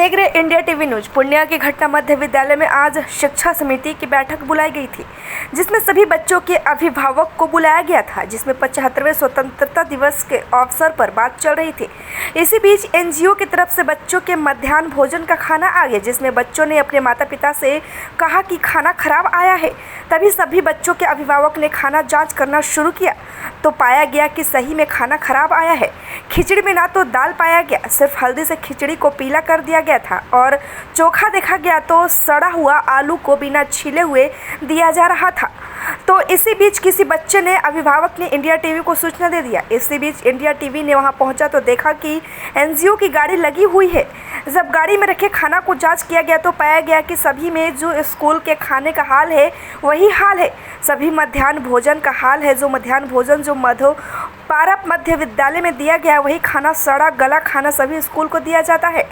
देख रहे India TV news. Purnia की घटना मध्य विद्यालय में आज शिक्षा समिति की बैठक बुलाई गई थी, जिसमें सभी बच्चों के अभिभावक को बुलाया गया था, जिसमें 75वें स्वतंत्रता दिवस के अवसर पर बात चल रही थी। इसी बीच एनजीओ की तरफ से बच्चों के मध्याह्न भोजन का खाना आ गया, जिसमें बच्चों ने अपने माता पिता से कहा कि खाना खराब आया है। तभी सभी बच्चों के अभिभावक ने खाना जाँच करना शुरू किया तो पाया गया कि सही में खाना खराब आया है। खिचड़ी में ना तो दाल पाया गया, सिर्फ हल्दी से खिचड़ी को पीला कर दिया गया था और चोखा देखा गया तो सड़ा हुआ आलू को बिना छीले हुए दिया जा रहा था। तो इसी बीच किसी बच्चे ने अभिभावक ने इंडिया टीवी को सूचना दे दिया। इसी बीच इंडिया टीवी ने वहां पहुंचा तो देखा कि एनजीओ की गाड़ी लगी हुई है। जब गाड़ी में रखे खाना को जांच किया गया तो पाया गया कि सभी में जो स्कूल के खाने का हाल है वही हाल है। सभी मध्याह्न भोजन का हाल है। जो मध्याह्न भोजन जो पारप मध्य विद्यालय में दिया गया वही खाना सड़ा गला खाना सभी स्कूल को दिया जाता है।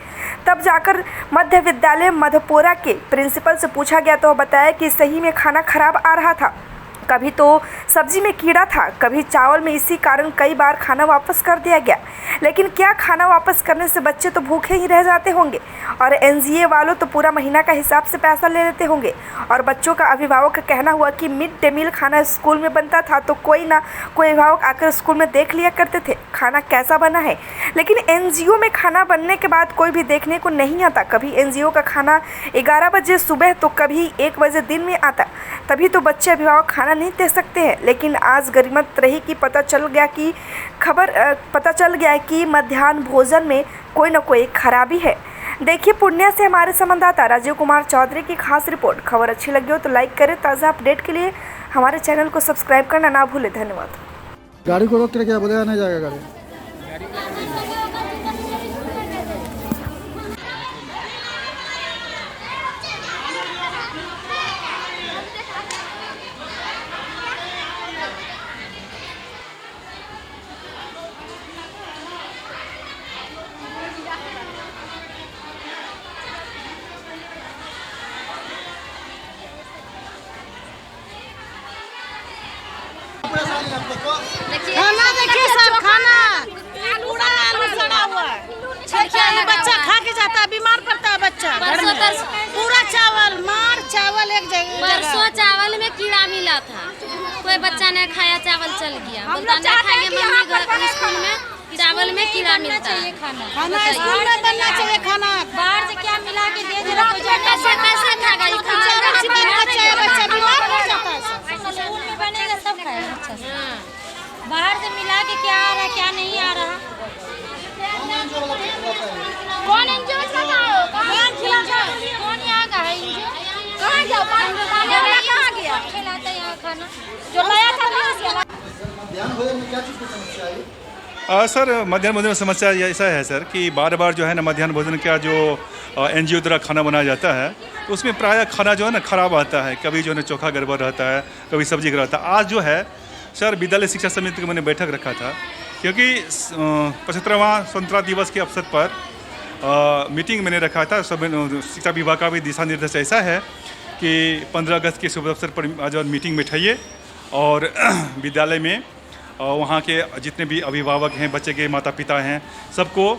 तब जाकर मध्य विद्यालय मधुपुरा के प्रिंसिपल से पूछा गया तो बताया कि सही में खाना खराब आ रहा था। कभी तो सब्जी में कीड़ा था, कभी चावल में। इसी कारण कई बार खाना वापस कर दिया गया। लेकिन क्या खाना वापस करने से बच्चे तो भूखे ही रह जाते होंगे और एनजीओ वालों तो पूरा महीना का हिसाब से पैसा ले लेते होंगे। और बच्चों का अभिभावक का कहना हुआ कि मिड डे मील खाना स्कूल में बनता था तो कोई ना कोई अभिभावक आकर स्कूल में देख लिया करते थे खाना कैसा बना है। लेकिन एनजीओ में खाना बनने के बाद कोई भी देखने को नहीं आता। कभी एनजीओ का खाना 11 बजे सुबह तो कभी 1 बजे दिन में आता। तभी तो बच्चे अभिभावक खाना नहीं दे सकते हैं। लेकिन आज गरीमत रही कि पता चल गया कि मध्याह्न भोजन में कोई न कोई खराबी है। देखिए पूर्णिया से हमारे संवाददाता राजीव कुमार चौधरी की खास रिपोर्ट। खबर अच्छी लगी हो तो लाइक करें। ताज़ा अपडेट के लिए हमारे चैनल को सब्सक्राइब करना ना भूलें। धन्यवाद। गाड़ी को रोक कर क्या बोलेगा नहीं जाएगा गाड़ी। खाना देखिए सब खाना पूरा आलू सड़ा हुआ है। बच्चा खा के जाता है, बीमार पड़ता है बच्चा। पूरा चावल मार चावल एक जगह। परसों चावल में कीड़ा मिला था, कोई बच्चा ने खाया, चावल चल गया। बोलता नहीं खाएंगे मम्मी, घर स्कूल में चावल में कीड़ा मिलता है। खाना स्कूल में बनना चाहिए। खाना बाहर से क्या मिला के दे दे रहा है, कैसे खाएगा ये खाना? बच्चा बीमार पड़ जाता है। स्कूल में बनेगा सब खाएगा अच्छा से। बाहर से मिला के क्या आ रहा है क्या नहीं आ रहा। कौन एनजीओ लगाओ? कौन यहाँ का है एनजीओ? कहाँ जाओ? कहाँ गया? खिलाता है यहाँ खाना जो लाया था। मध्याह्न भोजन में क्या चीज़ की समस्या है? सर मध्याह्न भोजन में समस्या ऐसा है सर कि बार बार जो है ना मध्याह्न भोजन का जो एनजीओ द्वारा खाना बनाया जाता है तो उसमें प्रायः खाना जो है ना ख़राब आता है। कभी जो है ना चोखा गड़बड़ रहता है, कभी सब्जी गड़बड़ रहता है। आज जो है सर विद्यालय शिक्षा समिति का मैंने बैठक रखा था क्योंकि 75वां स्वतंत्रता दिवस के अवसर पर मीटिंग मैंने रखा था। सब शिक्षा विभाग का भी दिशा निर्देश ऐसा है कि 15 अगस्त के शुभ अवसर पर आज मीटिंग बैठाइए और विद्यालय में वहाँ के जितने भी अभिभावक हैं, बच्चे के माता पिता हैं, सबको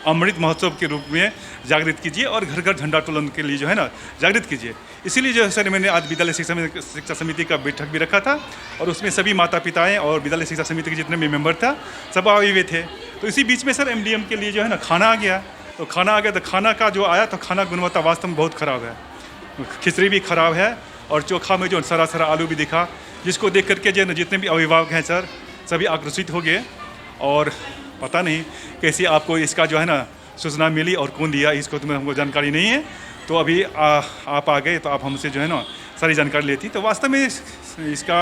अमृत महोत्सव के रूप में जागृत कीजिए और घर घर झंडा तोलन के लिए जो है ना जागृत कीजिए। इसीलिए जो है सर मैंने आज विद्यालय शिक्षा समिति का बैठक भी रखा था और उसमें सभी माता पिताएं और विद्यालय शिक्षा समिति के जितने भी मेंबर था सब आए हुए थे। तो इसी बीच में सर एमडीएम के लिए जो है ना खाना आ गया। तो खाना का जो आया तो खाना गुणवत्ता वास्तव में बहुत ख़राब है। खिचड़ी भी ख़राब है और चोखा में जो सरा आलू भी दिखा, जिसको देख करके जो है ना जितने भी अभिभावक हैं सर सभी आक्रोशित हो गए। और पता नहीं कैसे आपको इसका जो है ना सूचना मिली और कौन दिया इसको तो हमको जानकारी नहीं है। तो अभी आप आ गए तो आप हमसे जो है ना सारी जानकारी लेती। तो वास्तव में इसका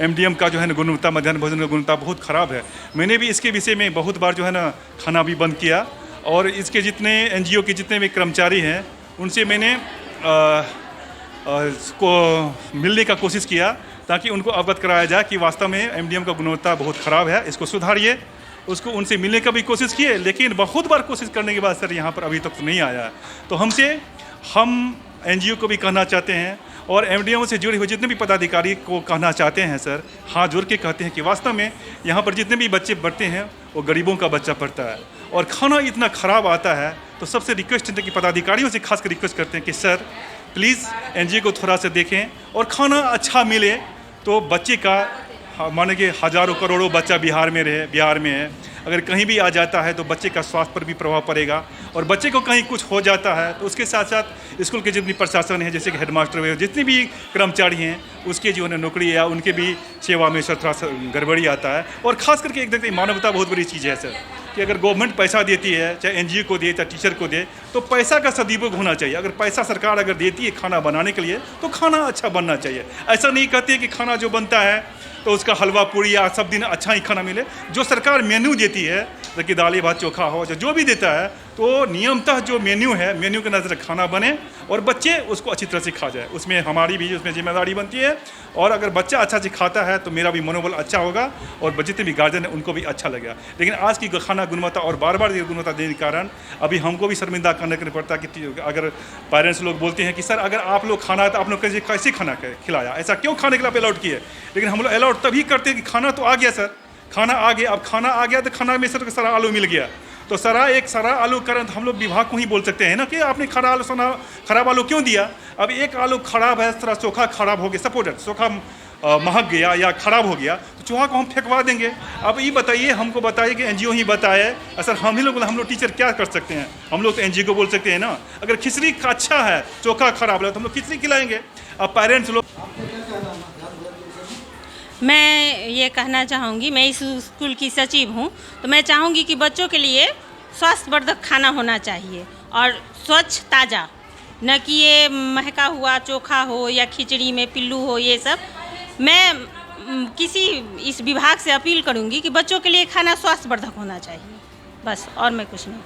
एमडीएम का जो है ना गुणवत्ता, मध्याह्न भोजन का गुणवत्ता बहुत ख़राब है। मैंने भी इसके विषय में बहुत बार जो है ना खाना भी बंद किया और इसके जितने एनजीओ के जितने भी कर्मचारी हैं उनसे मैंने को मिलने का कोशिश किया ताकि उनको अवगत कराया जाए कि वास्तव में एमडीएम का गुणवत्ता बहुत ख़राब है, इसको सुधारिए। उसको उनसे मिलने का भी कोशिश किए, लेकिन बहुत बार कोशिश करने के बाद सर यहाँ पर अभी तक तो नहीं आया। तो हम एनजीओ को भी कहना चाहते हैं और एमडीएम से जुड़े हुए जितने भी पदाधिकारी को कहना चाहते हैं सर, हाथ जोड़ के कहते हैं कि वास्तव में यहाँ पर जितने भी बच्चे पढ़ते हैं वो गरीबों का बच्चा पढ़ता है और खाना इतना ख़राब आता है तो सबसे रिक्वेस्ट है कि पदाधिकारियों से खासकर रिक्वेस्ट करते हैं कि सर प्लीज़ एनजीओ को थोड़ा सा देखें और खाना अच्छा मिले तो बच्चे का माने कि हज़ारों करोड़ों बच्चा बिहार में है, अगर कहीं भी आ जाता है तो बच्चे का स्वास्थ्य पर भी प्रभाव पड़ेगा और बच्चे को कहीं कुछ हो जाता है तो उसके साथ साथ स्कूल के जितनी प्रशासन है, जैसे कि हेडमास्टर वगैरह जितने भी कर्मचारी हैं, उसके जो है नौकरी या उनके भी सेवा में थोड़ा सा गड़बड़ी आता है। और ख़ास करके एक देखते मानवता बहुत बड़ी चीज़ है सर, कि अगर गवर्नमेंट पैसा देती है, चाहे एनजीओ को दे, चाहे टीचर को दे, तो पैसा का सदुपयोग होना चाहिए। अगर पैसा सरकार अगर देती है खाना बनाने के लिए तो खाना अच्छा बनना चाहिए। ऐसा नहीं कहते कि खाना जो बनता है तो उसका हलवा पूड़ी या सब दिन अच्छा ही खाना मिले। जो सरकार मेन्यू देती है, जैसे दाल भात चोखा हो, जो भी देता है, तो नियमतः जो मेन्यू है, मेन्यू के नज़र खाना बने और बच्चे उसको अच्छी तरह से खा जाए। उसमें हमारी भी उसमें जिम्मेदारी बनती है और अगर बच्चा अच्छा से खाता है तो मेरा भी मनोबल अच्छा होगा और जितने भी गार्जियन है उनको भी अच्छा लगेगा। लेकिन आज की खाना गुणवत्ता और बार बार गुणवत्ता देने के कारण अभी हमको भी शर्मिंदा करने के पड़ता है कि अगर पेरेंट्स लोग बोलते हैं कि सर अगर आप लोग खाना है तो आप लोग कैसे खाना खिलाया, ऐसा क्यों खाने के लिए आप अलाउड किए। लेकिन हम लोग अलाउड तभी करते हैं कि खाना तो आ गया सर, खाना आ गया, अब खाना आ गया तो खाना में सर सारा आलू मिल गया तो सारा आलू कारण हम लोग विभाग को ही बोल सकते हैं ना कि आपने खराब आलू क्यों दिया। अब एक आलू खराब है, सारा चोखा खराब हो गया, सपोज चोखा महक गया या खराब हो गया तो चोखा को हम फेंकवा देंगे। अब ये बताइए, हमको बताइए कि एनजीओ ही बताए, सर हम लोग टीचर क्या कर सकते हैं। हम लोग तो एनजीओ को बोल सकते हैं ना, अगर खिचड़ी अच्छा है चोखा खराब है तो हम लोग खिचड़ी खिलाएंगे। अब पेरेंट्स लोग, मैं ये कहना चाहूँगी, मैं इस स्कूल की सचिव हूँ, तो मैं चाहूँगी कि बच्चों के लिए स्वास्थ्यवर्धक खाना होना चाहिए और स्वच्छ ताज़ा, न कि ये महका हुआ चोखा हो या खिचड़ी में पिल्लू हो। ये सब मैं इस विभाग से अपील करूँगी कि बच्चों के लिए खाना स्वास्थ्यवर्धक होना चाहिए, बस, और मैं कुछ नहीं।